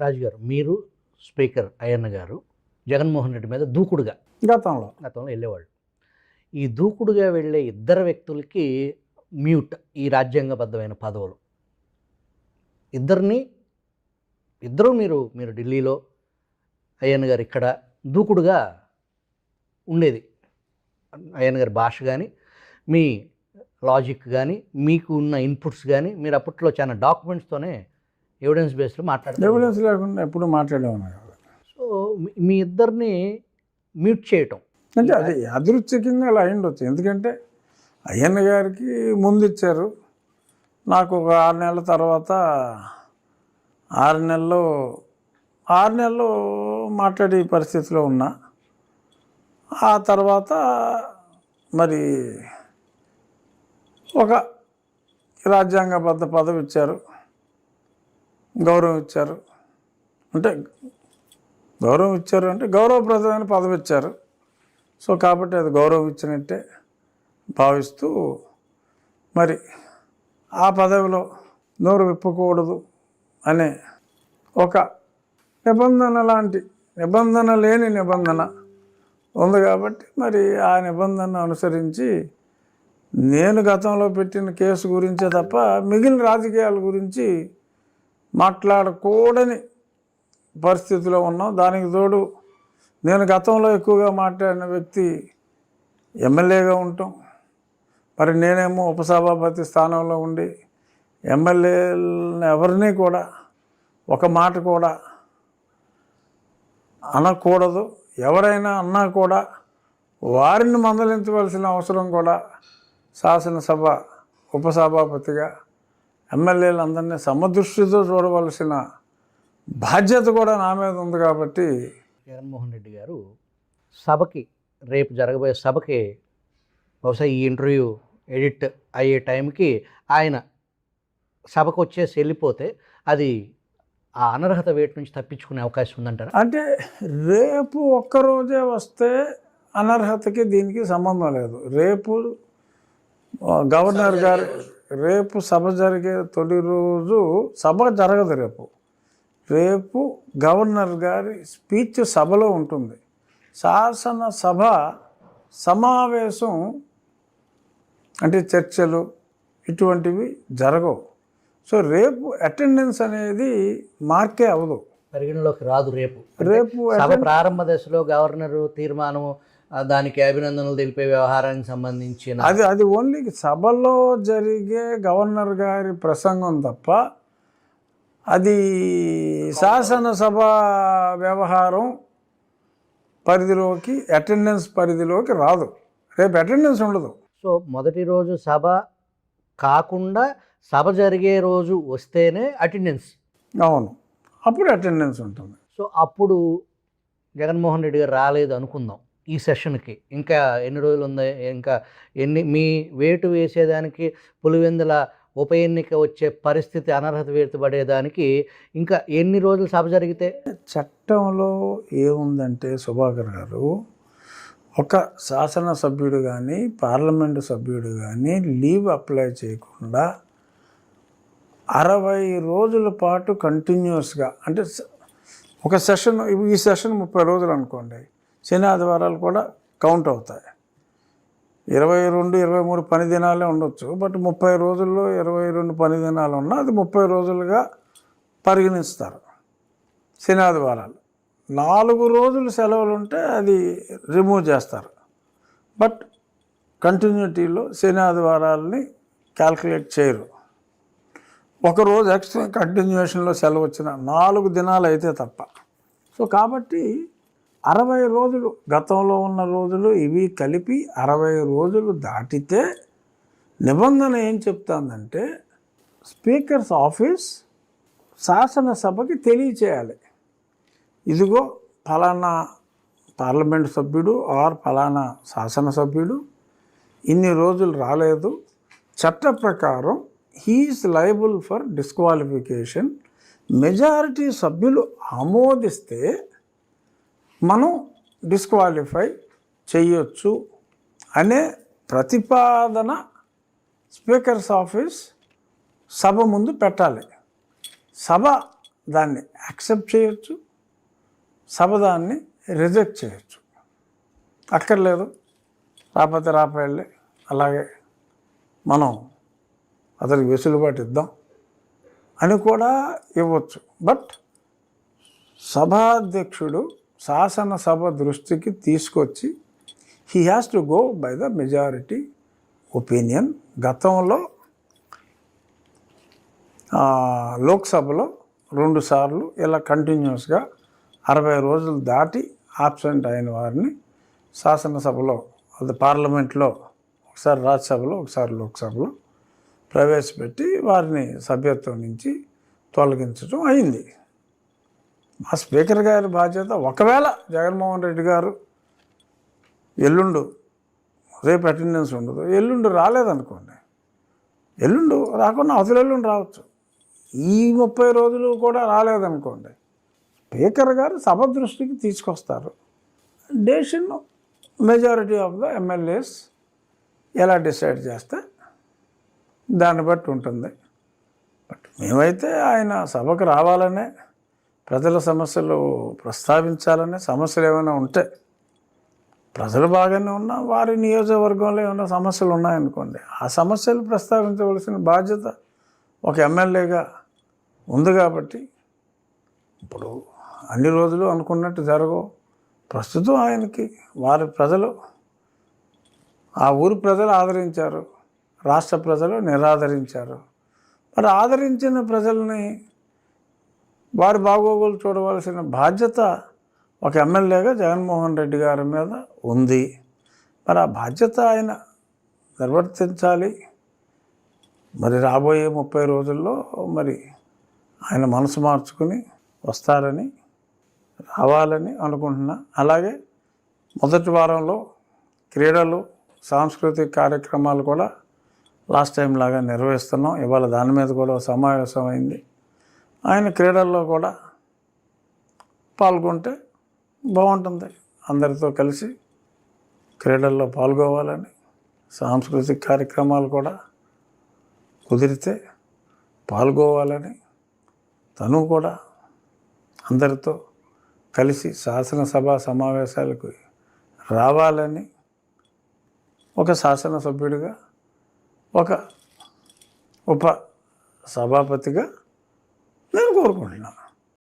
రాజు గారు, మీరు స్పీకర్ అయ్యన్న గారు జగన్మోహన్ రెడ్డి మీద దూకుడుగా గతంలో గతంలో వెళ్ళేవాళ్ళు. ఈ దూకుడుగా వెళ్ళే ఇద్దరు వ్యక్తులకి మ్యూట్ ఈ రాజ్యాంగబద్ధమైన పదవులు. ఇద్దరు మీరు మీరు ఢిల్లీలో, అయ్యన్న గారు ఇక్కడ దూకుడుగా ఉండేది. అయ్యన్న గారి భాష కానీ, మీ లాజిక్ కానీ, మీకు ఉన్న ఇన్పుట్స్ కానీ, మీరు అప్పట్లో చాలా డాక్యుమెంట్స్తోనే ఎవిడెన్స్ బేస్లో మాట్లాడారు. ఎవిడెన్స్ లేకుండా ఎప్పుడు మాట్లాడేవాను కాదు. సో మీ ఇద్దరిని మ్యూట్ చేయటం అంటే అది యాదృచ్ఛికంగా అలా అయిండొచ్చు. ఎందుకంటే అయ్యన్న గారికి ముందు ఇచ్చారు, నాకు ఒక 6 నెలల తర్వాత 6 నెలలు మాట్లాడే పరిస్థితిలో ఉన్నా. ఆ తర్వాత మరి ఒక రాజ్యాంగబద్ధ పదవి ఇచ్చారు, గౌరవం ఇచ్చారు. అంటే గౌరవప్రదమైన పదవి ఇచ్చారు. సో కాబట్టి అది గౌరవం ఇచ్చినట్టే భావిస్తూ మరి ఆ పదవిలో నోరు విప్పకూడదు అనే ఒక నిబంధన లేని నిబంధన ఉంది. కాబట్టి మరి ఆ నిబంధన అనుసరించి నేను గతంలో పెట్టిన కేసు గురించే తప్ప మిగిలిన రాజకీయాల గురించి మాట్లాడకూడని పరిస్థితిలో ఉన్నాం. దానికి తోడు నేను గతంలో ఎక్కువగా మాట్లాడిన వ్యక్తి ఎమ్మెల్యేగా ఉంటాం. మరి నేనేమో ఉపసభాపతి స్థానంలో ఉండి ఎమ్మెల్యేలను ఎవరిని కూడా ఒక మాట కూడా అనకూడదు. ఎవరైనా అన్నా కూడా వారిని మందలించవలసిన అవసరం కూడా శాసనసభ ఉపసభాపతిగా ఎమ్మెల్యేలందరినీ సమదృష్టితో చూడవలసిన బాధ్యత కూడా నా మీద ఉంది. కాబట్టి జగన్మోహన్ రెడ్డి గారు సభకి, రేపు జరగబోయే సభకి, బహుశా ఈ ఇంటర్వ్యూ ఎడిట్ అయ్యే టైంకి ఆయన సభకు వచ్చేసి వెళ్ళిపోతే అది ఆ అనర్హత వేటు నుంచి తప్పించుకునే అవకాశం ఉందంటారా? అంటే రేపు ఒక్కరోజే వస్తే అనర్హతకి దీనికి సంబంధం లేదు. రేపు గవర్నర్ గారు, రేపు సభ జరిగే తొలి రోజు సభ జరగదు. రేపు గవర్నర్ గారి స్పీచ్ సభలో ఉంటుంది. శాసనసభ సమావేశం అంటే చర్చలు ఇటువంటివి జరగవు. సో రేపు అటెండెన్స్ అనేది మార్కే అవ్వదు, పరిగణలోకి రాదు. రేపు సభ ప్రారంభ దశలో గవర్నరు తీర్మానం, దానికి అభినందనలు తెలిపే వ్యవహారానికి సంబంధించిన అది ఓన్లీ సభలో జరిగే గవర్నర్ గారి ప్రసంగం తప్ప అది శాసనసభ వ్యవహారం పరిధిలోకి, అటెండెన్స్ పరిధిలోకి రాదు. రేపు అటెండెన్స్ ఉండదు. సో మొదటి రోజు సభ కాకుండా సభ జరిగే రోజు వస్తేనే అటెండెన్స్. అవును, అప్పుడు అటెండెన్స్ ఉంటుంది. సో అప్పుడు జగన్మోహన్ రెడ్డి గారు రాలేదు అనుకుందాం ఈ సెషన్కి. ఇంకా ఎన్ని రోజులు ఉంది? ఇంకా మీ వేటు వేసేదానికి, పులివెందుల ఉప ఎన్నిక వచ్చే పరిస్థితి, అనర్హత వేటు పడేదానికి ఇంకా ఎన్ని రోజులు సభ జరిగితే? చట్టంలో ఏముందంటే సుభాకర్ గారు, ఒక శాసనసభ్యుడు కానీ పార్లమెంటు సభ్యుడు కానీ లీవ్ అప్లై చేయకుండా 60 రోజుల పాటు కంటిన్యూస్గా, అంటే ఒక సెషన్, ఈ సెషన్ 30 రోజులు అనుకోండి, శని ఆదివారాలు కూడా కౌంట్ అవుతాయి. 22, 23 పని దినాలే ఉండొచ్చు. బట్ 30 రోజుల్లో 22 పని దినాలు ఉన్నా అది 30 రోజులుగా పరిగణిస్తారు. శని ఆదివారాలు 4 రోజులు సెలవులు ఉంటే అది రిమూవ్ చేస్తారు. బట్ కంటిన్యూటీలో శని ఆదివారాలని క్యాల్కులేట్ చేయరు. ఒకరోజు ఎక్స్ట్రా కంటిన్యూషన్లో సెలవు వచ్చిన 4 దినాలు అయితే తప్ప. సో కాబట్టి 60 రోజులు, గతంలో ఉన్న రోజులు ఇవి కలిపి 60 రోజులు దాటితే నిబంధన ఏం చెప్తుందంటే స్పీకర్స్ ఆఫీస్ శాసనసభకి తెలియచేయాలి, ఇదిగో ఫలానా పార్లమెంటు సభ్యుడు ఆర్ ఫలానా శాసనసభ్యుడు ఇన్ని రోజులు రాలేదు, చట్ట ప్రకారం he's liable for disqualification, majority సభ్యులు ఆమోదిస్తే మనం డిస్క్వాలిఫై చేయొచ్చు అనే ప్రతిపాదన స్పీకర్స్ ఆఫీస్ సభ ముందు పెట్టాలి. సభ దాన్ని యాక్సెప్ట్ చేయొచ్చు, సభ దాన్ని రిజెక్ట్ చేయొచ్చు. అక్కర్లేదు రాకపోతే రాపాళ్ళే, అలాగే మనం అతనికి వెసులుబాటు ఇద్దాం అని కూడా ఇవ్వచ్చు. బట్ సభాధ్యక్షుడు శాసనసభ దృష్టికి తీసుకొచ్చి he has to go by the majority opinion. గతంలో లోక్సభలో 2 సార్లు ఇలా కంటిన్యూస్గా 60 రోజులు దాటి ఆబ్సెంట్ అయిన వారిని శాసనసభలో, అది పార్లమెంట్లో ఒకసారి, రాజ్యసభలో ఒకసారి, లోక్సభలో ప్రవేశపెట్టి వారిని సభ్యత్వం నుంచి తొలగించడం అయింది. మా స్పీకర్ గారి బాధ్యత, ఒకవేళ జగన్మోహన్ రెడ్డి గారు ఎల్లుండు, రేపు అటెండెన్స్ ఉండదు, ఎల్లుండి రాలేదనుకోండి, ఎల్లుండు రాకుండా అవతల ఎల్లుండి రావచ్చు, ఈ 30 రోజులు కూడా రాలేదనుకోండి, స్పీకర్ గారు సభ దృష్టికి తీసుకొస్తారు. Decision majority of the MLAs ఎలా డిసైడ్ చేస్తే దాన్ని బట్టి ఉంటుంది. బట్ మేమైతే ఆయన సభకు రావాలనే, ప్రజల సమస్యలు ప్రస్తావించాలనే, సమస్యలు ఏమైనా ఉంటే, ప్రజలు బాగానే ఉన్నా వారి నియోజకవర్గంలో ఏమైనా సమస్యలు ఉన్నాయనుకోండి, ఆ సమస్యలు ప్రస్తావించవలసిన బాధ్యత ఒక ఎమ్మెల్యేగా ఉంది. కాబట్టి ఇప్పుడు అన్ని రోజులు అనుకున్నట్టు జరగవు. ప్రస్తుతం ఆయనకి వారి ప్రజలు, ఆ ఊరి ప్రజలు ఆదరించారు, రాష్ట్ర ప్రజలు నిరాదరించారు. మరి ఆదరించిన ప్రజల్ని, వారి బాగోగులు చూడవలసిన బాధ్యత ఒక ఎమ్మెల్యేగా జగన్మోహన్ రెడ్డి గారి మీద ఉంది. మరి ఆ బాధ్యత ఆయన నిర్వర్తించాలి. మరి రాబోయే 30 రోజుల్లో మరి ఆయన మనసు మార్చుకుని వస్తారని, రావాలని అనుకుంటున్నా. అలాగే మొదటి వారంలో క్రీడలు, సాంస్కృతిక కార్యక్రమాలు కూడా లాస్ట్ టైం లాగా నిర్వహిస్తున్నాం. ఇవాళ దాని మీద కూడా సమావేశం అయింది. ఆయన క్రీడల్లో కూడా పాల్గొంటే బాగుంటుంది. అందరితో కలిసి క్రీడల్లో పాల్గొవాలని, సాంస్కృతిక కార్యక్రమాలు కూడా కుదిరితే పాల్గొవాలని, తను కూడా అందరితో కలిసి శాసనసభ సమావేశాలకు రావాలని, ఒక శాసనసభ్యుడిగా, ఒక ఉప సభాపతిగా నేను కోరుకుంటున్నాను.